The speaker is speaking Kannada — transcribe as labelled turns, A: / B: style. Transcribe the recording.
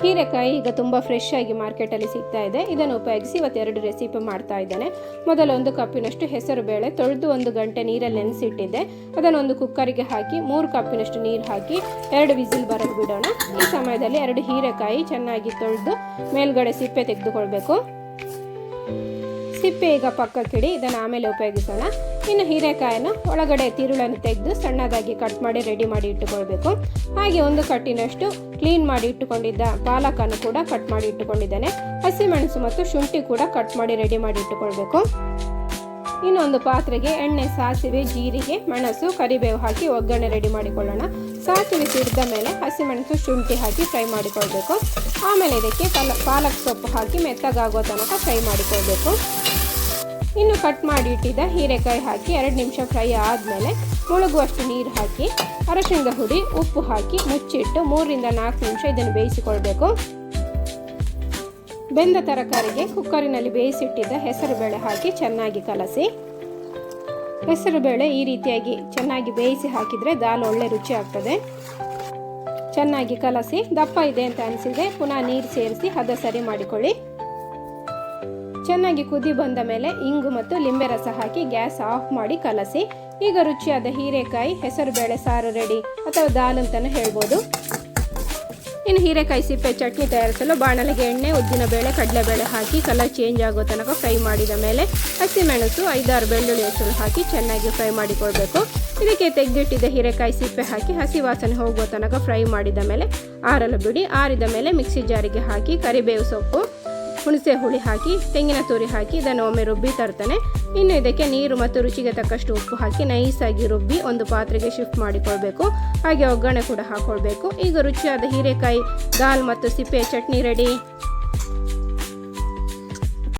A: ಹೀರೆಕಾಯಿ ಈಗ ತುಂಬ ಫ್ರೆಶ್ ಆಗಿ ಮಾರ್ಕೆಟಲ್ಲಿ ಸಿಗ್ತಾ ಇದೆ. ಇದನ್ನು ಉಪಯೋಗಿಸಿ ಇವತ್ತು 2 ರೆಸಿಪಿ ಮಾಡ್ತಾ ಇದ್ದೇನೆ. ಮೊದಲು 1 ಕಪ್ಪಿನಷ್ಟು ಹೆಸರು ಬೇಳೆ ತೊಳೆದು 1 ಗಂಟೆ ನೀರಲ್ಲಿ ನೆನೆಸಿಟ್ಟಿದ್ದೆ. ಅದನ್ನು ಒಂದು ಕುಕ್ಕರಿಗೆ ಹಾಕಿ 3 ಕಪ್ಪಿನಷ್ಟು ನೀರು ಹಾಕಿ 2 ವಿಸಿಲ್ ಬರಲು ಬಿಡೋಣ. ಈ ಸಮಯದಲ್ಲಿ 2 ಹೀರೆಕಾಯಿ ಚೆನ್ನಾಗಿ ತೊಳೆದು ಮೇಲ್ಗಡೆ ಸಿಪ್ಪೆ ತೆಗೆದುಕೊಳ್ಬೇಕು. ಸಿಪ್ಪೆ ಈಗ ಪಕ್ಕಕ್ಕಿಡಿ, ಇದನ್ನು ಆಮೇಲೆ ಉಪಯೋಗಿಸೋಣ. ಇನ್ನು ಹೀರೆಕಾಯನ್ನು ಒಳಗಡೆ ತಿರುಳನ್ನು ತೆಗೆದು ಸಣ್ಣದಾಗಿ ಕಟ್ ಮಾಡಿ ರೆಡಿ ಮಾಡಿ ಇಟ್ಟುಕೊಳ್ಬೇಕು. ಹಾಗೆ 1 ಕಟ್ಟಿನಷ್ಟು ಕ್ಲೀನ್ ಮಾಡಿ ಇಟ್ಟುಕೊಂಡಿದ್ದ ಪಾಲಕನ್ನು ಕೂಡ ಕಟ್ ಮಾಡಿ ಇಟ್ಟುಕೊಂಡಿದ್ದೇನೆ. ಹಸಿಮೆಣಸು ಮತ್ತು ಶುಂಠಿ ಕೂಡ ಕಟ್ ಮಾಡಿ ರೆಡಿ ಮಾಡಿ ಇಟ್ಟುಕೊಳ್ಬೇಕು. ಇನ್ನೊಂದು ಪಾತ್ರೆಗೆ ಎಣ್ಣೆ, ಸಾಸಿವೆ, ಜೀರಿಗೆ, ಮೆಣಸು, ಕರಿಬೇವು ಹಾಕಿ ಒಗ್ಗರಣೆ ರೆಡಿ ಮಾಡಿಕೊಳ್ಳೋಣ. ಸಾಸಿವೆ ಸಿಡಿದ ಮೇಲೆ ಹಸಿಮೆಣಸು, ಶುಂಠಿ ಹಾಕಿ ಫ್ರೈ ಮಾಡಿಕೊಳ್ಬೇಕು. ಆಮೇಲೆ ಇದಕ್ಕೆ ಪಾಲಕ್ ಸೊಪ್ಪು ಹಾಕಿ ಮೆತ್ತಗಾಗುವ ತನಕ ಫ್ರೈ ಮಾಡಿಕೊಳ್ಬೇಕು. ಇನ್ನು ಕಟ್ ಮಾಡಿ ಇಟ್ಟಿದ್ದ ಹೀರೆಕಾಯಿ ಹಾಕಿ 2 ನಿಮಿಷ ಫ್ರೈ ಆದಮೇಲೆ ಮುಳುಗುವಷ್ಟು ನೀರು ಹಾಕಿ ಅರಶಿಣದ ಹುಡಿ, ಉಪ್ಪು ಹಾಕಿ ಮುಚ್ಚಿಟ್ಟು 3 ರಿಂದ 4 ನಿಮಿಷ ಇದನ್ನು ಬೇಯಿಸಿಕೊಳ್ಬೇಕು. ಬೆಂದ ತರಕಾರಿಗೆ ಕುಕ್ಕರಿನಲ್ಲಿ ಬೇಯಿಸಿಟ್ಟಿದ್ದ ಹೆಸರುಬೇಳೆ ಹಾಕಿ ಚೆನ್ನಾಗಿ ಕಲಸಿ. ಹೆಸರುಬೇಳೆ ಈ ರೀತಿಯಾಗಿ ಚೆನ್ನಾಗಿ ಬೇಯಿಸಿ ಹಾಕಿದರೆ ದಾಲ್ ಒಳ್ಳೆ ರುಚಿ ಆಗ್ತದೆ. ಚೆನ್ನಾಗಿ ಕಲಸಿ ದಪ್ಪ ಇದೆ ಅಂತ ಅನಿಸಿದ್ರೆ ಪುನಃ ನೀರು ಸೇರಿಸಿ ಹದ ಸರಿ ಮಾಡಿಕೊಳ್ಳಿ. ಚೆನ್ನಾಗಿ ಕುದಿ ಬಂದ ಮೇಲೆ ಇಂಗು ಮತ್ತು ಲಿಂಬೆ ರಸ ಹಾಕಿ ಗ್ಯಾಸ್ ಆಫ್ ಮಾಡಿ ಕಲಸಿ. ಈಗ ರುಚಿಯಾದ ಹೀರೆಕಾಯಿ ಹೆಸರುಬೇಳೆ ಸಾರು ರೆಡಿ, ಅಥವಾ ದಾಲ್ ಅಂತಲೂ ಹೇಳ್ಬೋದು. ಇನ್ನು ಹೀರೆಕಾಯಿ ಸಿಪ್ಪೆ ಚಟ್ನಿ ತಯಾರಿಸಲು ಬಾಣಲೆಗೆ ಎಣ್ಣೆ, ಉದ್ದಿನ ಬೇಳೆ, ಕಡಲೆಬೇಳೆ ಹಾಕಿ ಕಲರ್ ಚೇಂಜ್ ಆಗೋ ತನಕ ಫ್ರೈ ಮಾಡಿದ ಮೇಲೆ ಹಸಿಮೆಣಸು, 5-6 ಬೆಳ್ಳುಳ್ಳಿ ಹೆಸರು ಹಾಕಿ ಚೆನ್ನಾಗಿ ಫ್ರೈ ಮಾಡಿಕೊಳ್ಬೇಕು. ಇದಕ್ಕೆ ತೆಗೆದಿಟ್ಟಿದ್ದ ಹೀರೆಕಾಯಿ ಸಿಪ್ಪೆ ಹಾಕಿ ಹಸಿ ವಾಸನೆ ಹೋಗುವ ತನಕ ಫ್ರೈ ಮಾಡಿದ ಮೇಲೆ ಆರಲು ಬಿಡಿ. ಆರಿದ ಮೇಲೆ ಮಿಕ್ಸಿ ಜಾರಿಗೆ ಹಾಕಿ ಕರಿಬೇವು ಸೊಪ್ಪು, ಹುಣಸೆ ಹುಳಿ ಹಾಕಿ ತೆಂಗಿನ ತುರಿ ಹಾಕಿ ಇದನ್ನು ಒಮ್ಮೆ ರುಬ್ಬಿ ತರ್ತೇನೆ. ಇನ್ನು ಇದಕ್ಕೆ ನೀರು ಮತ್ತು ರುಚಿಗೆ ತಕ್ಕಷ್ಟು ಉಪ್ಪು ಹಾಕಿ ನೈಸಾಗಿ ರುಬ್ಬಿ ಒಂದು ಪಾತ್ರೆಗೆ ಶಿಫ್ಟ್ ಮಾಡಿಕೊಳ್ಬೇಕು. ಹಾಗೆ ಒಗ್ಗರಣೆ ಕೂಡ ಹಾಕೊಳ್ಬೇಕು. ಈಗ ರುಚಿಯಾದ ಹೀರೆಕಾಯಿ ದಾಲ್ ಮತ್ತು ಸಿಪ್ಪೆ ಚಟ್ನಿ ರೆಡಿ.